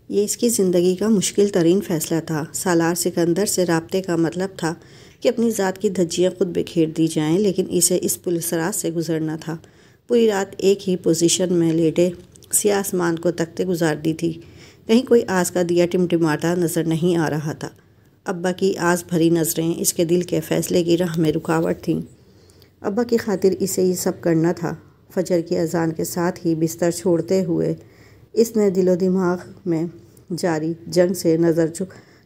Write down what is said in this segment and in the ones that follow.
یہ اس کی زندگی کا مشکل ترین فیصلہ تھا۔ سالار سکندر سے رابطے کا مطلب تھا کہ اپنی ذات کی دھجیاں خود بکھیر دی جائیں، لیکن اسے اس پولیس راز سے گزرنا تھا۔ پوری رات ایک ہی پوزیشن میں لیٹے سیاہ آسمان کو تکتے گزار دی تھی۔ کہیں کوئی آس کا دیا ٹمٹماتا نظر نہیں آ رہا تھا۔ ابا کی آس بھری نظریں اس کے دل کے فیصلے کی راہ میں رکاوٹ تھیں۔ ابا کی خاطر اسے یہ سب کرنا تھا۔ فجر کی اذان کے ساتھ ہی بستر چھوڑتے ہوئے اس نے دل و دماغ میں جاری جنگ سے نظر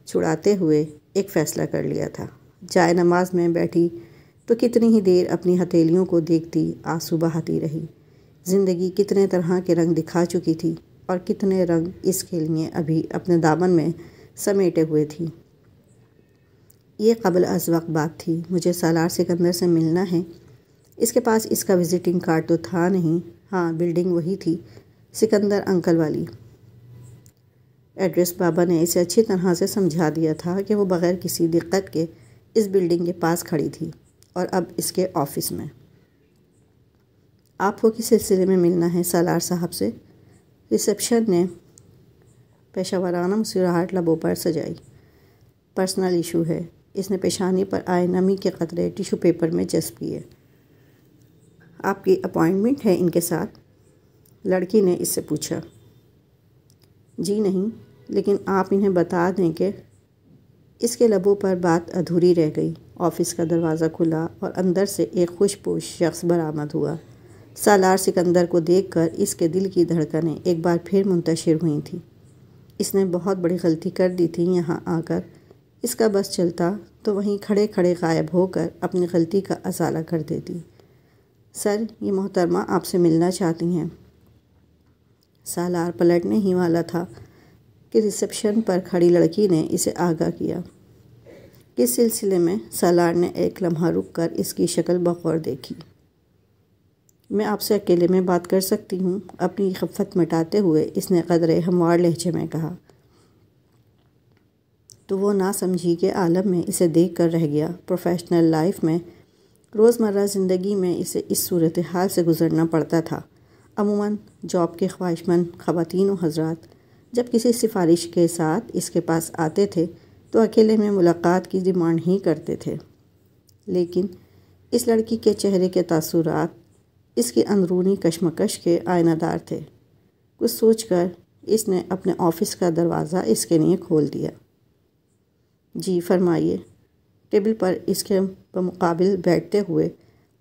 چھڑاتے ہوئے ایک فیصلہ کر لیا تھا۔ جائے نماز میں بیٹھی تو کتنی ہی دیر اپنی ہتھیلیوں کو دیکھتی آنسو بہاتی رہی۔ زندگی کتنے طرح کے رنگ دکھا چکی تھی اور کتنے رنگ اس کے لیے ابھی اپنے دامن میں سمیٹے ہوئے تھی۔ یہ قبل از وقت بات تھی۔ مجھے سالار سکندر سے ملنا ہے۔ اس کے پاس اس کا وزٹنگ کارڈ تو تھا نہیں۔ ہاں، بلڈنگ وہی تھی، سکندر انکل والی۔ ایڈریس بابا نے اسے اچھی طرح سے سمجھا دیا تھا کہ وہ بغیر کسی دقت کے اس بلڈنگ کے پاس کھڑی تھی اور اب اس کے آفس میں۔ آپ کو کس سلسلے میں ملنا ہے سالار صاحب سے؟ ریسیپشن نے پیشہ ورانہ مسکراہٹ لبوں پر سجائی۔ پرسنل ایشو ہے۔ اس نے پیشانی پر آئے نمی کے قطرے ٹیشو پیپر میں جذب کیے۔ آپ کی اپائنٹمنٹ ہے ان کے ساتھ؟ لڑکی نے اس سے پوچھا۔ جی نہیں، لیکن آپ انہیں بتا دیں کہ… اس کے لبوں پر بات ادھوری رہ گئی۔ آفس کا دروازہ کھلا اور اندر سے ایک خوش پوش شخص برآمد ہوا۔ سالار سکندر کو دیکھ کر اس کے دل کی دھڑکنیں ایک بار پھر منتشر ہوئی تھیں۔ اس نے بہت بڑی غلطی کر دی تھی یہاں آ کر۔ اس کا بس چلتا تو وہیں کھڑے کھڑے غائب ہو کر اپنی غلطی کا ازالہ کر دیتی۔ سر، یہ محترمہ آپ سے ملنا چاہتی ہیں۔ سالار پلٹنے ہی والا تھا کہ ریسیپشن پر کھڑی لڑکی نے اسے آگاہ کیا۔ کس سلسلے میں؟ سالار نے ایک لمحہ رک کر اس کی شکل بغور دیکھی۔ میں آپ سے اکیلے میں بات کر سکتی ہوں؟ اپنی خفت مٹاتے ہوئے اس نے قدرے ہموار لہجے میں کہا۔ تو وہ ناسمجھی کے عالم میں اسے دیکھ کر رہ گیا۔ پروفیشنل لائف میں، روزمرہ زندگی میں اسے اس صورتحال سے گزرنا پڑتا تھا۔ عموماً جاب کے خواہشمند خواتین و حضرات جب کسی سفارش کے ساتھ اس کے پاس آتے تھے تو اکیلے میں ملاقات کی ڈیمانڈ ہی کرتے تھے، لیکن اس لڑکی کے چہرے کے تاثرات اس کی اندرونی کشمکش کے آئینہ دار تھے۔ کچھ سوچ کر اس نے اپنے آفس کا دروازہ اس کے لیے کھول دیا۔ جی فرمائیے۔ ٹیبل پر اس کے بمقابل بیٹھتے ہوئے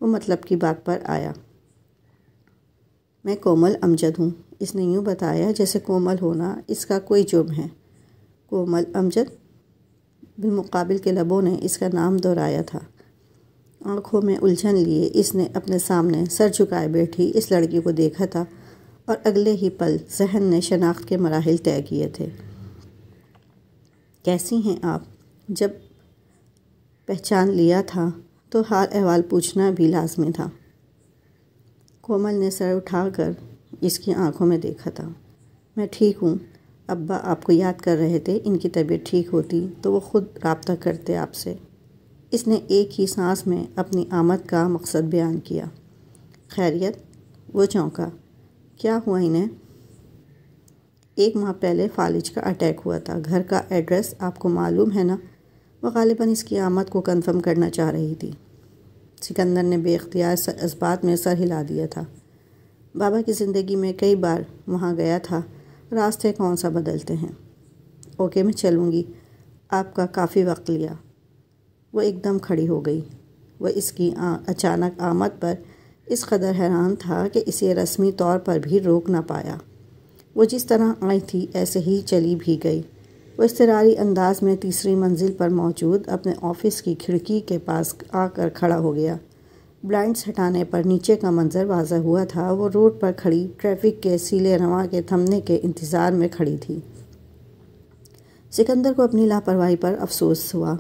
وہ مطلب کی بات پر آیا۔ میں کومل امجد ہوں۔ اس نے یوں بتایا جیسے کومل ہونا اس کا کوئی جرم ہے۔ کومل امجد؟ بالمقابل کے لبوں نے اس کا نام دہرایا تھا۔ آنکھوں میں الجھن لیے اس نے اپنے سامنے سر جھکائے بیٹھی اس لڑکی کو دیکھا تھا اور اگلے ہی پل ذہن نے شناخت کے مراحل طے کیے تھے۔ کیسی ہیں آپ؟ جب پہچان لیا تھا تو حال احوال پوچھنا بھی لازمی تھا۔ کومل نے سر اٹھا کر اس کی آنکھوں میں دیکھا تھا۔ میں ٹھیک ہوں۔ ابا آپ کو یاد کر رہے تھے۔ ان کی طبیعت ٹھیک ہوتی تو وہ خود رابطہ کرتے آپ سے۔ اس نے ایک ہی سانس میں اپنی آمد کا مقصد بیان کیا۔ خیریت؟ وہ چونکا۔ کیا ہوا انہیں؟ 1 ماہ پہلے فالج کا اٹیک ہوا تھا۔ گھر کا ایڈریس آپ کو معلوم ہے نا؟ وہ غالباً اس کی آمد کو کنفرم کرنا چاہ رہی تھی۔ سکندر نے بے اختیار اس بات میں سر ہلا دیا تھا۔ بابا کی زندگی میں کئی بار وہاں گیا تھا، راستے کون سا بدلتے ہیں۔ اوکے، میں چلوں گی۔ آپ کا کافی وقت لیا۔ وہ ایک دم کھڑی ہو گئی۔ وہ اس کی اچانک آمد پر اس قدر حیران تھا کہ اسے رسمی طور پر بھی روک نہ پایا۔ وہ جس طرح آئی تھی ایسے ہی چلی بھی گئی۔ وہ اضطراری انداز میں تیسری منزل پر موجود اپنے آفس کی کھڑکی کے پاس آ کر کھڑا ہو گیا۔ بلائنڈز ہٹانے پر نیچے کا منظر واضح ہوا تھا۔ وہ روڈ پر کھڑی ٹریفک کے سیلے رواں کے تھمنے کے انتظار میں کھڑی تھی۔ سکندر کو اپنی لاپرواہی پر افسوس ہوا۔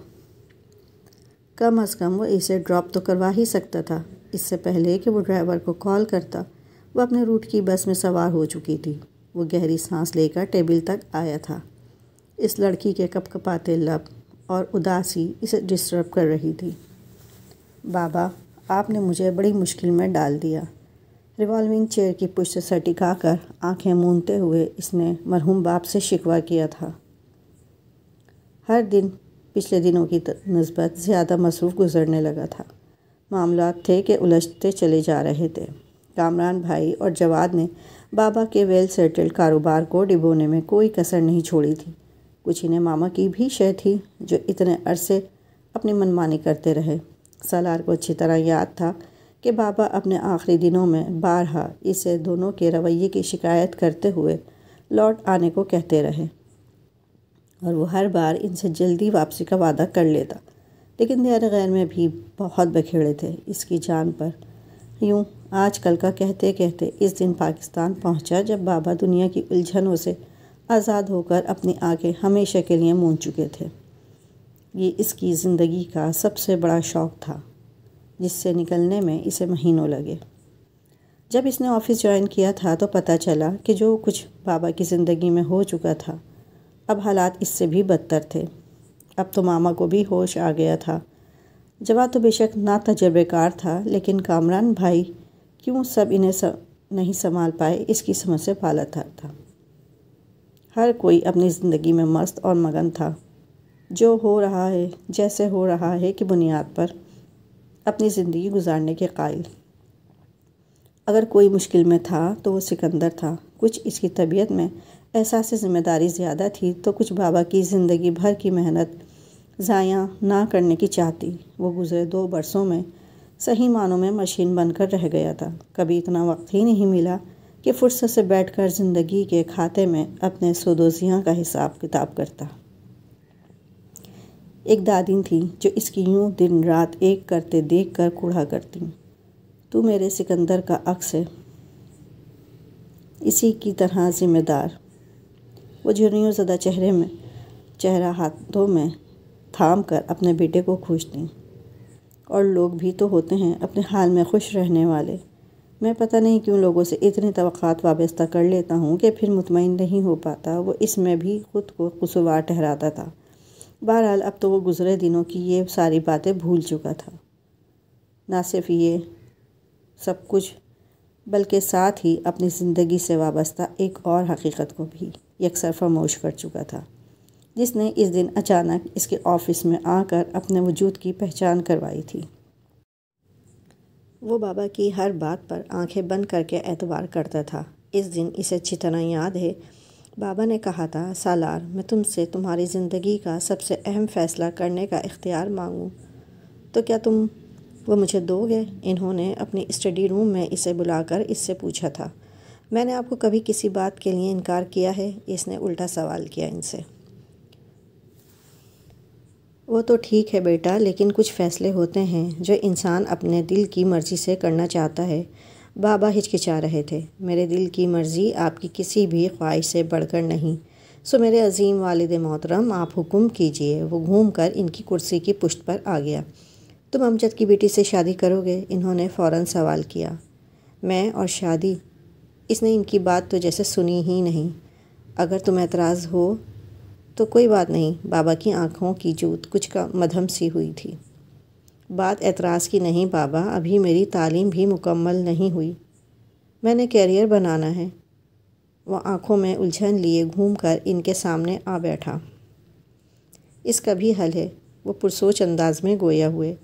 کم از کم وہ اسے ڈراپ تو کروا ہی سکتا تھا۔ اس سے پہلے کہ وہ ڈرائیور کو کال کرتا وہ اپنے روٹ کی بس میں سوار ہو چکی تھی۔ وہ گہری سانس لے کر ٹیبل تک آیا تھا۔ اس لڑکی کے کپکپاتے لب اور اداسی اسے ڈسٹرب کر رہی تھی۔ بابا، آپ نے مجھے بڑی مشکل میں ڈال دیا۔ ریوالونگ چیئر کی پشت سے سر ٹکا کر آنکھیں مونتے ہوئے اس نے مرحوم باپ سے شکوہ کیا تھا۔ ہر دن پچھلے دنوں کی نسبت زیادہ مصروف گزرنے لگا تھا۔ معاملات تھے کہ الجھتے چلے جا رہے تھے۔ کامران بھائی اور جواد نے بابا کے ویل سیٹلڈ کاروبار کو ڈبونے میں کوئی کسر نہیں چھوڑی تھی۔ کچھ انہیں ماما کی بھی شے تھی جو اتنے عرصے اپنی منمانی کرتے رہے۔ سالار کو اچھی طرح یاد تھا کہ بابا اپنے آخری دنوں میں بارہا اسے دونوں کے رویے کی شکایت کرتے ہوئے لوٹ آنے کو کہتے رہے اور وہ ہر بار ان سے جلدی واپسی کا وعدہ کر لیتا، لیکن دیار غیر میں بھی بہت بکھیڑے تھے اس کی جان پر۔ یوں آج کل کا کہتے کہتے اس دن پاکستان پہنچا جب بابا دنیا کی الجھنوں سے آزاد ہو کر اپنی آنکھیں ہمیشہ کے لیے مون چکے تھے۔ یہ اس کی زندگی کا سب سے بڑا شوق تھا جس سے نکلنے میں اسے مہینوں لگے۔ جب اس نے آفس جوائن کیا تھا تو پتہ چلا کہ جو کچھ بابا کی زندگی میں ہو چکا تھا اب حالات اس سے بھی بدتر تھے۔ اب تو ماما کو بھی ہوش آ گیا تھا۔ جواد تو بے شک نا تجربے کار تھا، لیکن کامران بھائی کیوں سب انہیں نہیں سنبھال پائے اس کی سمجھ سے بالا تھا۔ ہر کوئی اپنی زندگی میں مست اور مگن تھا، جو ہو رہا ہے جیسے ہو رہا ہے کی بنیاد پر اپنی زندگی گزارنے کے قائل۔ اگر کوئی مشکل میں تھا تو وہ سکندر تھا۔ کچھ اس کی طبیعت میں احساس ذمہ داری زیادہ تھی تو کچھ بابا کی زندگی بھر کی محنت ضائع نہ کرنے کی چاہتی۔ وہ گزرے 2 برسوں میں صحیح معنوں میں مشین بن کر رہ گیا تھا۔ کبھی اتنا وقت ہی نہیں ملا کہ فرصت سے بیٹھ کر زندگی کے کھاتے میں اپنے سود و زیاں کا حساب کتاب کرتا۔ ایک دادی تھی جو اس کی یوں دن رات ایک کرتے دیکھ کر کوڑھا کرتی، تو میرے سکندر کا عکس ہے، اسی کی طرح ذمہ دار۔ وہ جھریوں زدہ چہرہ ہاتھوں میں تھام کر اپنے بیٹے کو کھوجتی۔ اور لوگ بھی تو ہوتے ہیں اپنے حال میں خوش رہنے والے۔ میں پتہ نہیں کیوں لوگوں سے اتنی توقعات وابستہ کر لیتا ہوں کہ پھر مطمئن نہیں ہو پاتا۔ وہ اس میں بھی خود کو قصوروار ٹھہراتا تھا۔ بہرحال اب تو وہ گزرے دنوں کی یہ ساری باتیں بھول چکا تھا۔ نہ صرف یہ سب کچھ بلکہ ساتھ ہی اپنی زندگی سے وابستہ ایک اور حقیقت کو بھی یکسر فراموش کر چکا تھا، جس نے اس دن اچانک اس کے آفس میں آ کر اپنے وجود کی پہچان کروائی تھی۔ وہ بابا کی ہر بات پر آنکھیں بند کر کے اعتبار کرتا تھا۔ اس دن اسے اچھی طرح یاد ہے بابا نے کہا تھا، سالار میں تم سے تمہاری زندگی کا سب سے اہم فیصلہ کرنے کا اختیار مانگوں تو کیا تم وہ مجھے دو گے؟ انہوں نے اپنی اسٹڈی روم میں اسے بلا کر اس سے پوچھا تھا۔ میں نے آپ کو کبھی کسی بات کے لیے انکار کیا ہے؟ اس نے الٹا سوال کیا ان سے۔ وہ تو ٹھیک ہے بیٹا، لیکن کچھ فیصلے ہوتے ہیں جو انسان اپنے دل کی مرضی سے کرنا چاہتا ہے۔ بابا ہچکچا رہے تھے۔ میرے دل کی مرضی آپ کی کسی بھی خواہش سے بڑھ کر نہیں، سو میرے عظیم والد محترم آپ حکم کیجئے۔ وہ گھوم کر ان کی کرسی کی پشت پر آ گیا۔ تم امجد کی بیٹی سے شادی کرو گے؟ انہوں نے فوراً سوال کیا۔ میں اور شادی؟ اس نے ان کی بات تو جیسے سنی ہی نہیں۔ اگر تم اعتراض ہو تو کوئی بات نہیں۔ بابا کی آنکھوں کی جوت کچھ کا مدھم سی ہوئی تھی۔ بات اعتراض کی نہیں بابا، ابھی میری تعلیم بھی مکمل نہیں ہوئی، میں نے کیریئر بنانا ہے۔ وہ آنکھوں میں الجھن لیے گھوم کر ان کے سامنے آ بیٹھا۔ اس کا بھی حل ہے، وہ پرسوچ انداز میں گویا ہوئے۔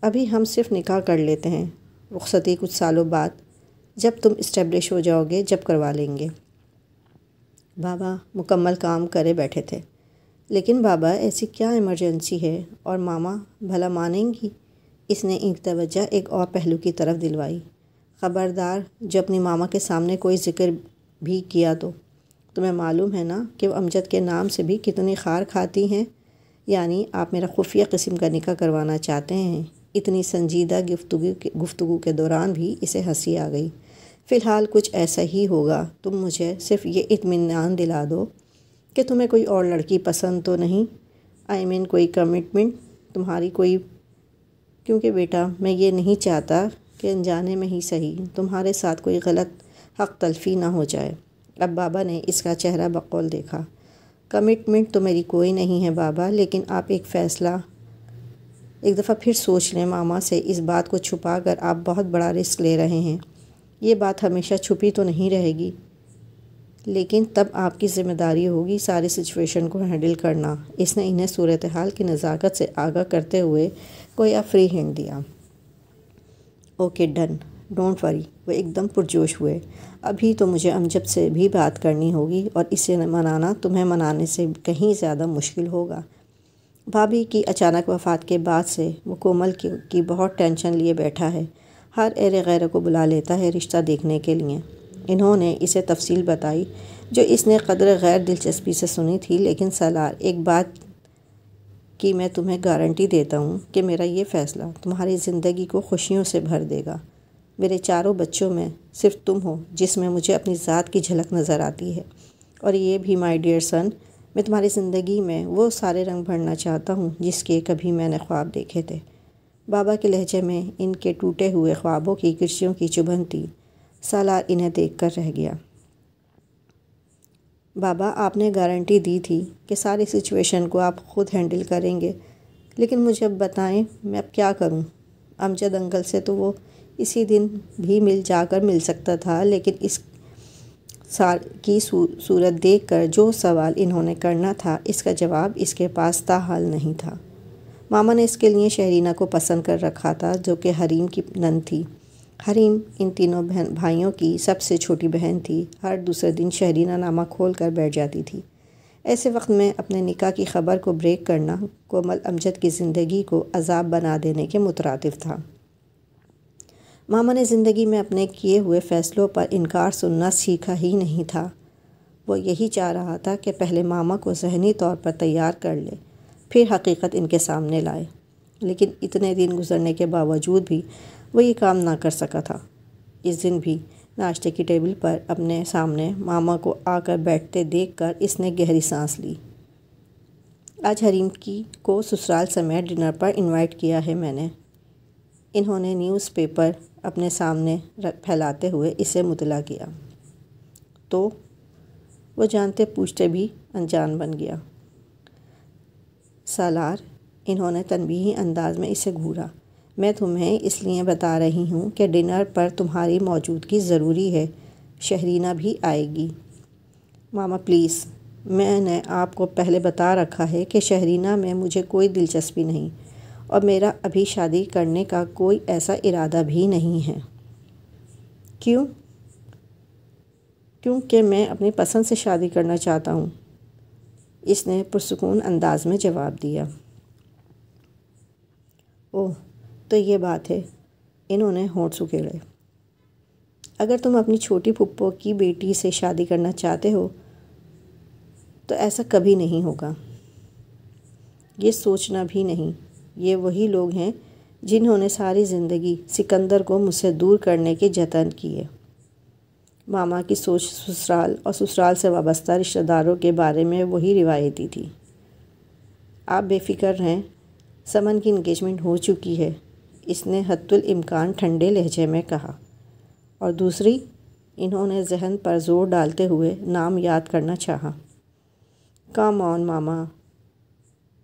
ابھی ہم صرف نکاح کر لیتے ہیں، رخصتی کچھ سالوں بعد جب تم اسٹیبلش ہو جاؤ گے جب کروا لیں گے۔ بابا مکمل کام کرے بیٹھے تھے۔ لیکن بابا ایسی کیا ایمرجنسی ہے اور ماما بھلا مانیں گی؟ اس نے ان کی توجہ ایک اور پہلو کی طرف دلوائی۔ خبردار جو اپنی ماما کے سامنے کوئی ذکر بھی کیا تو تمہیں معلوم ہے نا کہ وہ امجد کے نام سے بھی کتنی خار کھاتی ہیں۔ یعنی آپ میرا خفیہ قسم کا نکاح کروانا چاہتے ہیں؟ اتنی سنجیدہ گفتگو کے دوران بھی اسے ہنسی آ گئی۔ فی الحال کچھ ایسا ہی ہوگا، تم مجھے صرف یہ اطمینان دلا دو کہ تمہیں کوئی اور لڑکی پسند تو نہیں، کوئی کمٹمنٹ تمہاری کوئی، کیونکہ بیٹا میں یہ نہیں چاہتا کہ انجانے میں ہی صحیح تمہارے ساتھ کوئی غلط حق تلفی نہ ہو جائے۔ اب بابا نے اس کا چہرہ بقول دیکھا۔ کمٹمنٹ تو میری کوئی نہیں ہے بابا، لیکن آپ ایک دفعہ پھر سوچ لیں۔ ماما سے اس بات کو چھپا کر آپ بہت بڑا رسک لے رہے ہیں۔ یہ بات ہمیشہ چھپی تو نہیں رہے گی، لیکن تب آپ کی ذمہ داری ہوگی ساری سچویشن کو ہینڈل کرنا۔ اس نے انہیں صورتحال کی نزاکت سے آگاہ کرتے ہوئے گویا فری ہینڈ دیا۔ Okay done, don't worry. وہ ایک دم پرجوش ہوئے۔ ابھی تو مجھے امجد سے بھی بات کرنی ہوگی اور اسے منانا تمہیں منانے سے کہیں زیادہ مشکل ہوگا۔ بھابھی کی اچانک وفات کے بعد سے وہ کومل کی بہت ٹینشن لیے بیٹھا ہے، ہر ایرے غیرے کو بلا لیتا ہے رشتہ دیکھنے کے لیے۔ انہوں نے اسے تفصیل بتائی جو اس نے قدر غیر دلچسپی سے سنی تھی، لیکن سالار ایک بات کی میں تمہیں گارنٹی دیتا ہوں کہ میرا یہ فیصلہ تمہاری زندگی کو خوشیوں سے بھر دے گا۔ میرے چاروں بچوں میں صرف تم ہو جس میں مجھے اپنی ذات کی جھلک نظر آتی ہے، اور یہ بھی مائی ڈیئر سن، میں تمہاری زندگی میں وہ سارے رنگ بھرنا چاہتا ہوں جس کے کبھی میں نے خواب دیکھے تھے۔ بابا کے لہجے میں ان کے ٹوٹے ہوئے خوابوں کی کرسیوں کی چبھن تھی۔ سالار انہیں دیکھ کر رہ گیا۔ بابا، آپ نے گارنٹی دی تھی کہ ساری سچویشن کو آپ خود ہینڈل کریں گے، لیکن مجھے اب بتائیں میں اب کیا کروں؟ امجد انکل سے تو وہ اسی دن بھی جا کر مل سکتا تھا، لیکن اس کی صورت دیکھ کر جو سوال انہوں نے کرنا تھا اس کا جواب اس کے پاس تاحال نہیں تھا۔ ماما نے اس کے لیے شہرینہ کو پسند کر رکھا تھا جو کہ حریم کی نند تھی۔ حریم ان تینوں بھائیوں کی سب سے چھوٹی بہن تھی۔ ہر دوسرے دن شہرینہ نامہ کھول کر بیٹھ جاتی تھی۔ ایسے وقت میں اپنے نکاح کی خبر کو بریک کرنا کومل امجد کی زندگی کو عذاب بنا دینے کے مترادف تھا۔ ماما نے زندگی میں اپنے کیے ہوئے فیصلوں پر انکار سننا سیکھا ہی نہیں تھا۔ وہ یہی چاہ رہا تھا کہ پہلے ماما کو ذہنی طور پر تیار کر لے، پھر حقیقت ان کے سامنے لائے، لیکن اتنے دن گزرنے کے باوجود بھی وہ یہ کام نہ کر سکا تھا۔ اس دن بھی ناشتے کی ٹیبل پر اپنے سامنے ماما کو آ کر بیٹھتے دیکھ کر اس نے گہری سانس لی۔ آج حریم کو سسرال سمیت ڈنر پر انوائٹ کیا ہے میں نے۔ انہوں نے نیوز پیپر اپنے سامنے پھیلاتے ہوئے اسے مطلع کیا۔ تو وہ جانتے پوچھتے بھی انجان بن گیا۔ سالار، انہوں نے تنبیہی انداز میں اسے گھورا، میں تمہیں اس لیے بتا رہی ہوں کہ ڈنر پر تمہاری موجودگی ضروری ہے، شہرینہ بھی آئے گی۔ ماما پلیز، میں نے آپ کو پہلے بتا رکھا ہے کہ شہرینہ میں مجھے کوئی دلچسپی نہیں، اور میرا ابھی شادی کرنے کا کوئی ایسا ارادہ بھی نہیں ہے۔ کیوں؟ کیونکہ میں اپنی پسند سے شادی کرنا چاہتا ہوں، اس نے پرسکون انداز میں جواب دیا۔ اوہ، تو یہ بات ہے، انہوں نے ہونٹ سکیڑے۔ اگر تم اپنی چھوٹی پھپھو کی بیٹی سے شادی کرنا چاہتے ہو تو ایسا کبھی نہیں ہوگا۔ یہ سوچنا بھی نہیں۔ یہ وہی لوگ ہیں جنہوں نے ساری زندگی سکندر کو مجھ سے دور کرنے کے جتن کیے۔ ماما کی سوچ سسرال اور سسرال سے وابستہ رشتہ داروں کے بارے میں وہی روایتی تھی۔ آپ بے فکر رہیں، سمن کی انگیجمنٹ ہو چکی ہے، اس نے حتی الامکان ٹھنڈے لہجے میں کہا۔ اور دوسری؟ انہوں نے ذہن پر زور ڈالتے ہوئے نام یاد کرنا چاہا۔ کم آن ماما،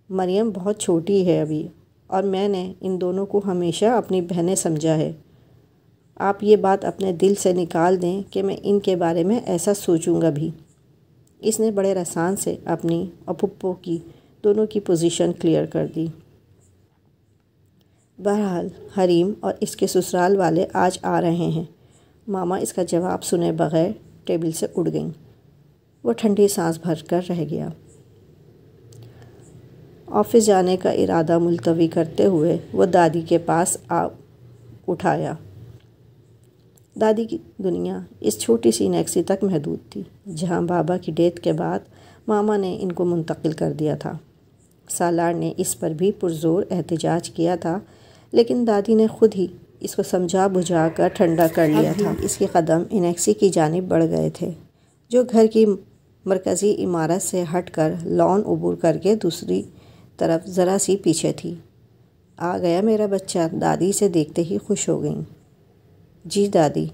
مریم بہت چھوٹی ہے ابھی، اور میں نے ان دونوں کو ہمیشہ اپنی بہنیں سمجھا ہے۔ آپ یہ بات اپنے دل سے نکال دیں کہ میں ان کے بارے میں ایسا سوچوں گا بھی۔ اس نے بڑے رسان سے اپنی اور پھپھو کی دونوں کی پوزیشن کلیئر کر دی۔ بہرحال حریم اور اس کے سسرال والے آج آ رہے ہیں۔ ماما اس کا جواب سنے بغیر ٹیبل سے اٹھ گئیں۔ وہ ٹھنڈی سانس بھر کر رہ گیا۔ آفس جانے کا ارادہ ملتوی کرتے ہوئے وہ دادی کے پاس اٹھایا۔ دادی کی دنیا اس چھوٹی سی نیکسی تک محدود تھی جہاں بابا کی ڈیتھ کے بعد ماما نے ان کو منتقل کر دیا تھا۔ سالار نے اس پر بھی پرزور احتجاج کیا تھا، لیکن دادی نے خود ہی اس کو سمجھا بجھا کر ٹھنڈا کر لیا تھا۔ اس کے قدم انیکسی کی جانب بڑھ گئے تھے جو گھر کی مرکزی عمارت سے ہٹ کر لان عبور کر کے دوسری طرف ذرا سی پیچھے تھی۔ آ گیا میرا بچہ، دادی سے دیکھتے ہی خوش ہو گئیں۔ جی دادی۔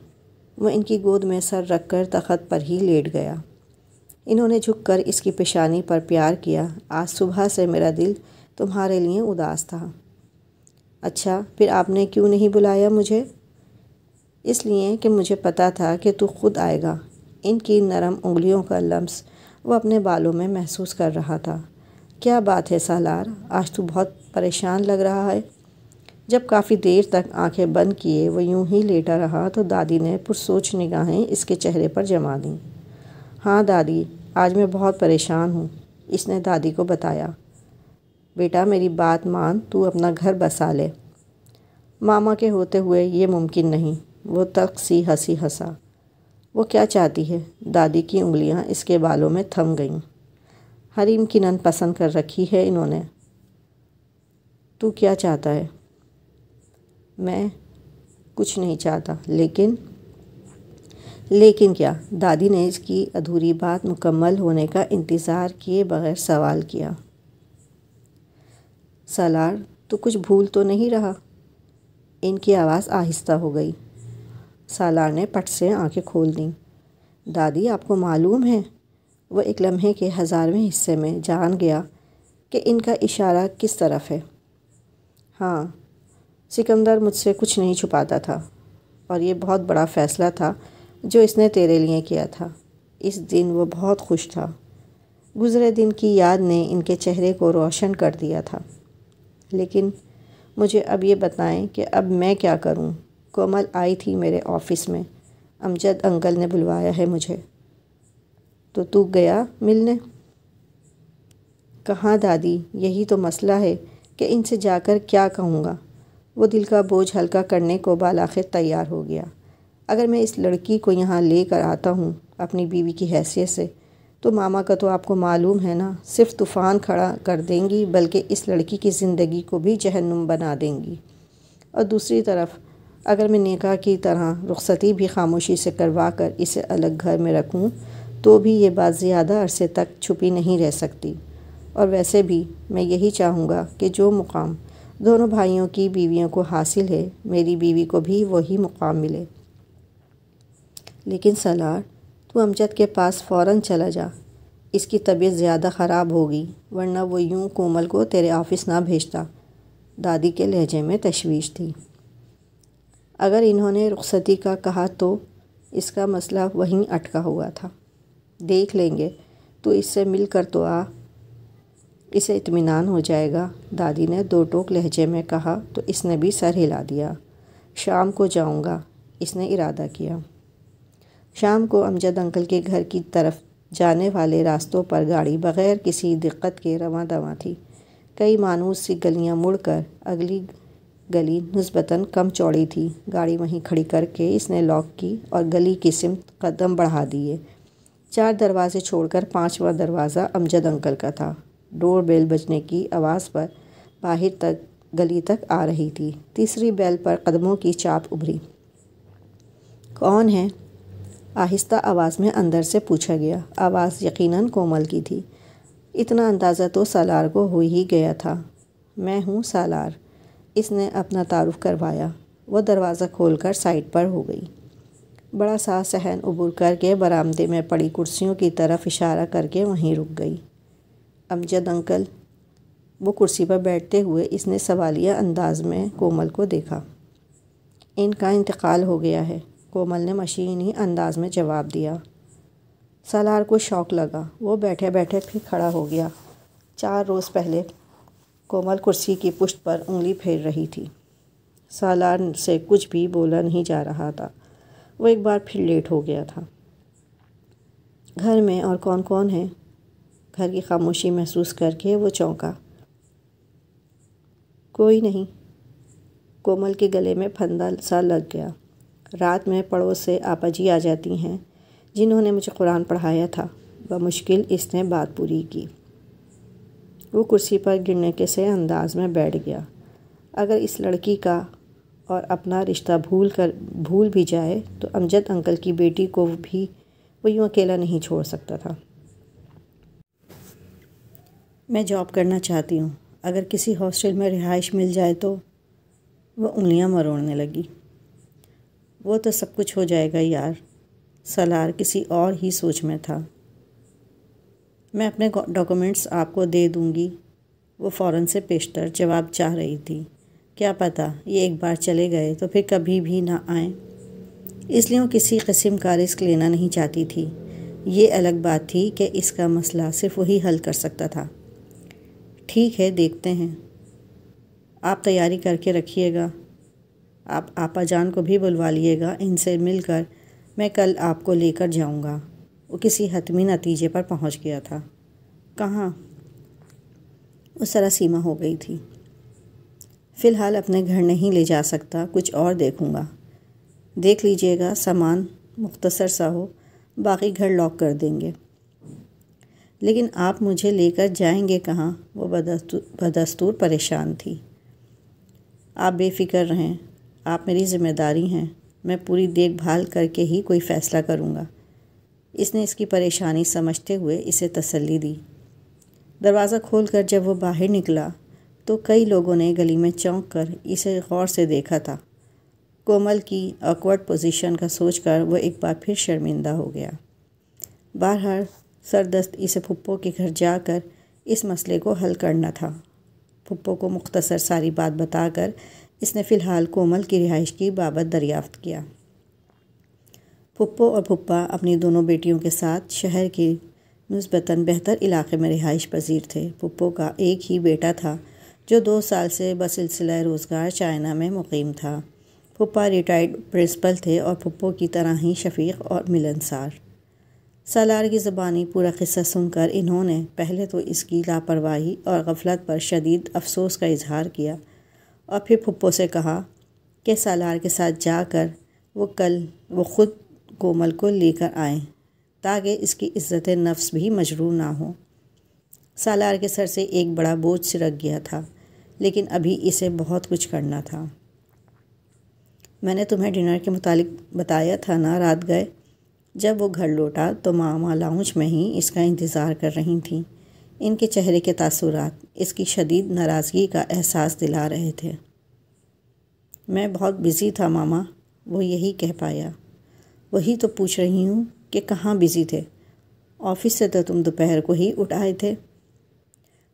وہ ان کی گود میں سر رکھ کر تخت پر ہی لیٹ گیا۔ انہوں نے جھک کر اس کی پیشانی پر پیار کیا۔ آج صبح سے میرا دل تمہارے لیے اداس تھا۔ اچھا، پھر آپ نے کیوں نہیں بلایا مجھے؟ اس لیے کہ مجھے پتہ تھا کہ تو خود آئے گا۔ ان کی نرم انگلیوں کا لمس وہ اپنے بالوں میں محسوس کر رہا تھا۔ کیا بات ہے سالار، آج تو بہت پریشان لگ رہا ہے۔ جب کافی دیر تک آنکھیں بند کیے وہ یوں ہی لیٹا رہا تو دادی نے پرسوچ نگاہیں اس کے چہرے پر جما دیں۔ ہاں دادی، آج میں بہت پریشان ہوں، اس نے دادی کو بتایا۔ بیٹا میری بات مان، تو اپنا گھر بسا لے۔ ماما کے ہوتے ہوئے یہ ممکن نہیں، وہ تلخ سی ہنسی ہنسا۔ وہ کیا چاہتی ہے؟ دادی کی انگلیاں اس کے بالوں میں تھم گئیں۔ حریم کی نن پسند کر رکھی ہے انہوں نے۔ تو کیا چاہتا ہے؟ میں کچھ نہیں چاہتا، لیکن کیا؟ دادی نے اس کی ادھوری بات مکمل ہونے کا انتظار کیے بغیر سوال کیا۔ سالار، تو کچھ بھول تو نہیں رہا؟ ان کی آواز آہستہ ہو گئی۔ سالار نے پٹ سے آنکھیں کھول دیں۔ دادی آپ کو معلوم ہے؟ وہ ایک لمحے کے 1000ویں حصے میں جان گیا کہ ان کا اشارہ کس طرف ہے۔ ہاں، سکندر مجھ سے کچھ نہیں چھپاتا تھا، اور یہ بہت بڑا فیصلہ تھا جو اس نے تیرے لیے کیا تھا۔ اس دن وہ بہت خوش تھا۔ گزرے دن کی یاد نے ان کے چہرے کو روشن کر دیا تھا۔ لیکن مجھے اب یہ بتائیں کہ اب میں کیا کروں؟ کومل آئی تھی میرے آفس میں، امجد انکل نے بلوایا ہے مجھے۔ تو گیا ملنے؟ کہاں دادی، یہی تو مسئلہ ہے کہ ان سے جا کر کیا کہوں گا۔ وہ دل کا بوجھ ہلکا کرنے کو بالآخر تیار ہو گیا۔ اگر میں اس لڑکی کو یہاں لے کر آتا ہوں اپنی بیوی کی حیثیت سے، تو ماما کا تو آپ کو معلوم ہے نا، صرف طوفان کھڑا کر دیں گی بلکہ اس لڑکی کی زندگی کو بھی جہنم بنا دیں گی۔ اور دوسری طرف اگر میں نکاح کی طرح رخصتی بھی خاموشی سے کروا کر اسے الگ گھر میں رکھوں تو بھی یہ بات زیادہ عرصے تک چھپی نہیں رہ سکتی۔ اور ویسے بھی میں یہی چاہوں گا کہ جو مقام دونوں بھائیوں کی بیویوں کو حاصل ہے، میری بیوی کو بھی وہی مقام ملے۔ لیکن سالار، تو امجد کے پاس فوراً چلا جا، اس کی طبیعت زیادہ خراب ہوگی، ورنہ وہ یوں کومل کو تیرے آفس نہ بھیجتا۔ دادی کے لہجے میں تشویش تھی۔ اگر انہوں نے رخصتی کا کہا تو اس کا مسئلہ وہیں اٹکا ہوا تھا۔ دیکھ لیں گے، تو اس سے مل کر تو آ، اسے اطمینان ہو جائے گا، دادی نے دو ٹوک لہجے میں کہا تو اس نے بھی سر ہلا دیا۔ شام کو جاؤں گا، اس نے ارادہ کیا۔ شام کو امجد انکل کے گھر کی طرف جانے والے راستوں پر گاڑی بغیر کسی دقت کے رواں دواں تھی۔ کئی مانوس سی گلیاں مڑ کر اگلی گلی نسبتاً کم چوڑی تھی۔ گاڑی وہیں کھڑی کر کے اس نے لاک کی اور گلی کی سمت قدم بڑھا دیے۔ 4 دروازے چھوڑ کر 5واں دروازہ امجد انکل کا تھا۔ ڈور بیل بجنے کی آواز پر باہر تک گلی تک آ رہی تھی۔ تیسری بیل پر قدموں کی چاپ ابھری۔ کون ہے؟ آہستہ آواز میں اندر سے پوچھا گیا۔ آواز یقیناً کومل کی تھی۔ اتنا اندازہ تو سالار کو ہو ہی گیا تھا۔ میں ہوں سالار، اس نے اپنا تعارف کروایا۔ وہ دروازہ کھول کر سائڈ پر ہو گئی۔ بڑا سا صحن عبور کر کے برآمدے میں پڑی کرسیوں کی طرف اشارہ کر کے وہیں رک گئی۔ امجد انکل، وہ کرسی پر بیٹھتے ہوئے اس نے سوالیہ انداز میں کومل کو دیکھا۔ ان کا انتقال ہو گیا ہے، کومل نے مشینی انداز میں جواب دیا۔ سالار کو شوق لگا۔ وہ بیٹھے بیٹھے پھر کھڑا ہو گیا۔ 4 روز پہلے کومل کرسی کی پشت پر انگلی پھیر رہی تھی۔ سالار سے کچھ بھی بولا نہیں جا رہا تھا۔ وہ ایک بار پھر لیٹ ہو گیا تھا۔ گھر میں اور کون کون ہے؟ گھر کی خاموشی محسوس کر کے وہ چونکا۔ کوئی نہیں۔ کومل کے گلے میں پھندا سا لگ گیا۔ رات میں پڑوس سے آپا جی آ جاتی ہیں جنہوں نے مجھے قرآن پڑھایا تھا۔ بمشکل اس نے بات پوری کی۔ وہ کرسی پر گرنے کے سے انداز میں بیٹھ گیا۔ اگر اس لڑکی کا اور اپنا رشتہ بھول بھی جائے تو امجد انکل کی بیٹی کو بھی وہ یوں اکیلا نہیں چھوڑ سکتا تھا۔ میں جاب کرنا چاہتی ہوں، اگر کسی ہاسٹل میں رہائش مل جائے تو۔ وہ انگلیاں مروڑنے لگی۔ وہ تو سب کچھ ہو جائے گا یار۔ سالار کسی اور ہی سوچ میں تھا۔ میں اپنے ڈاکومنٹس آپ کو دے دوں گی۔ وہ فوراً سے پیشتر جواب چاہ رہی تھی۔ کیا پتہ یہ ایک بار چلے گئے تو پھر کبھی بھی نہ آئیں۔ اس لیے وہ کسی قسم کا رسک لینا نہیں چاہتی تھی۔ یہ الگ بات تھی کہ اس کا مسئلہ صرف وہی حل کر سکتا تھا۔ ٹھیک ہے، دیکھتے ہیں۔ آپ تیاری کر کے رکھیے گا۔ آپ آپا جان کو بھی بلوا لیے گا، ان سے مل کر میں کل آپ کو لے کر جاؤں گا۔ وہ کسی حتمی نتیجے پر پہنچ گیا تھا۔ کہاں؟ وہ سراسیمہ ہو گئی تھی۔ فی الحال اپنے گھر نہیں لے جا سکتا، کچھ اور دیکھوں گا۔ دیکھ لیجئے گا سامان مختصر سا ہو، باقی گھر لاک کر دیں گے۔ لیکن آپ مجھے لے کر جائیں گے کہاں؟ وہ بدستور پریشان تھی۔ آپ بے فکر رہیں، آپ میری ذمہ داری ہیں، میں پوری دیکھ بھال کر کے ہی کوئی فیصلہ کروں گا۔ اس نے اس کی پریشانی سمجھتے ہوئے اسے تسلی دی۔ دروازہ کھول کر جب وہ باہر نکلا تو کئی لوگوں نے گلی میں چونک کر اسے غور سے دیکھا تھا۔ کومل کی آکورڈ پوزیشن کا سوچ کر وہ ایک بار پھر شرمندہ ہو گیا۔ بہرحال سردست اسے پھپھو کے گھر جا کر اس مسئلے کو حل کرنا تھا۔ پھپھو کو مختصر ساری بات بتا کر اس نے فی الحال کومل کی رہائش کی بابت دریافت کیا۔ پھپھو اور پھپھا اپنی دونوں بیٹیوں کے ساتھ شہر کے نسبتاً بہتر علاقے میں رہائش پذیر تھے۔ پھپھو کا ایک ہی بیٹا تھا جو 2 سال سے بسلسلہ روزگار چائنا میں مقیم تھا۔ پھپھا ریٹائرڈ پرنسپل تھے اور پھپھو کی طرح ہی شفیق اور ملنسار۔ سالار کی زبانی پورا قصہ سن کر انہوں نے پہلے تو اس کی لاپرواہی اور غفلت پر شدید افسوس کا اظہار کیا اور پھر پھپھو سے کہا کہ سالار کے ساتھ جا کر وہ خود کومل کو لے کر آئیں تاکہ اس کی عزت نفس بھی مجروح نہ ہو۔ سالار کے سر سے ایک بڑا بوجھ سرک گیا تھا، لیکن ابھی اسے بہت کچھ کرنا تھا۔ میں نے تمہیں ڈنر کے متعلق بتایا تھا نا، رات گئے۔ جب وہ گھر لوٹا تو ماما لاؤنج میں ہی اس کا انتظار کر رہی تھیں۔ ان کے چہرے کے تاثرات اس کی شدید ناراضگی کا احساس دلا رہے تھے۔ میں بہت بزی تھا ماما، وہ یہی کہہ پایا۔ وہی تو پوچھ رہی ہوں کہ کہاں بزی تھے؟ آفس سے تو تم دوپہر کو ہی اٹھ آئے تھے۔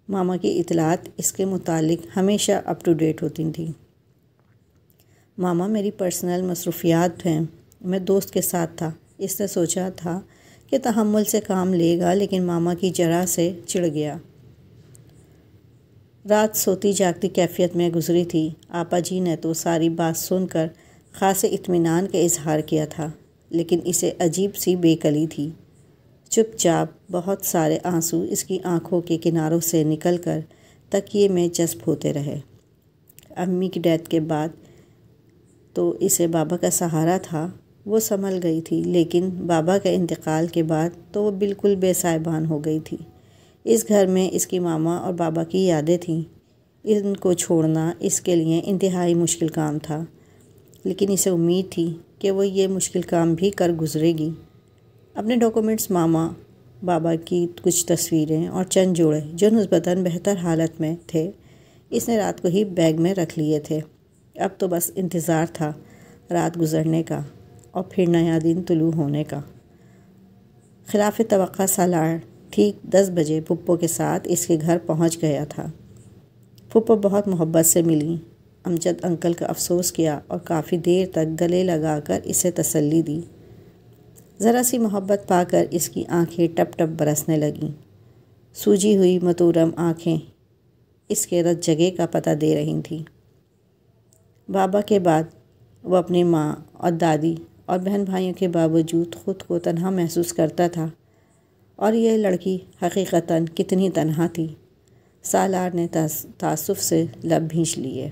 ماما کی اطلاعات اس کے متعلق ہمیشہ اپ ٹو ڈیٹ ہوتی تھیں۔ ماما میری پرسنل مصروفیات ہیں، میں دوست کے ساتھ تھا۔ اس نے سوچا تھا کہ تحمل سے کام لے گا، لیکن ماما کی جرح سے چڑ گیا۔ رات سوتی جاگتی کیفیت میں گزری تھی۔ آپا جی نے تو ساری بات سن کر خاصے اطمینان کا اظہار کیا تھا، لیکن اسے عجیب سی بے کلی تھی۔ چپ چاپ بہت سارے آنسو اس کی آنکھوں کے کناروں سے نکل کر تکیے میں جذب ہوتے رہے۔ امی کی ڈیتھ کے بعد تو اسے بابا کا سہارا تھا، وہ سنبھل گئی تھی، لیکن بابا کے انتقال کے بعد تو وہ بالکل بے سائبان ہو گئی تھی۔ اس گھر میں اس کی ماما اور بابا کی یادیں تھیں۔ ان کو چھوڑنا اس کے لیے انتہائی مشکل کام تھا، لیکن اسے امید تھی کہ وہ یہ مشکل کام بھی کر گزرے گی۔ اپنے ڈاکومنٹس، ماما، بابا کی کچھ تصویریں اور چند جوڑے جو نسبتاً بہتر حالت میں تھے، اس نے رات کو ہی بیگ میں رکھ لیے تھے۔ اب تو بس انتظار تھا رات گزرنے کا اور پھر نیا دن طلوع ہونے کا۔ خلاف توقع سالار ٹھیک 10 بجے پھپھو کے ساتھ اس کے گھر پہنچ گیا تھا۔ پھپھو بہت محبت سے ملی، امجد انکل کا افسوس کیا اور کافی دیر تک گلے لگا کر اسے تسلی دی۔ ذرا سی محبت پا کر اس کی آنکھیں ٹپ ٹپ برسنے لگیں۔ سوجی ہوئی متورم آنکھیں اس کے رت جگہ کا پتہ دے رہی تھیں۔ بابا کے بعد وہ اپنی ماں اور دادی اور بہن بھائیوں کے باوجود خود کو تنہا محسوس کرتا تھا، اور یہ لڑکی حقیقتاً کتنی تنہا تھی۔ سالار نے تعصب سے لب بھینچ لیے۔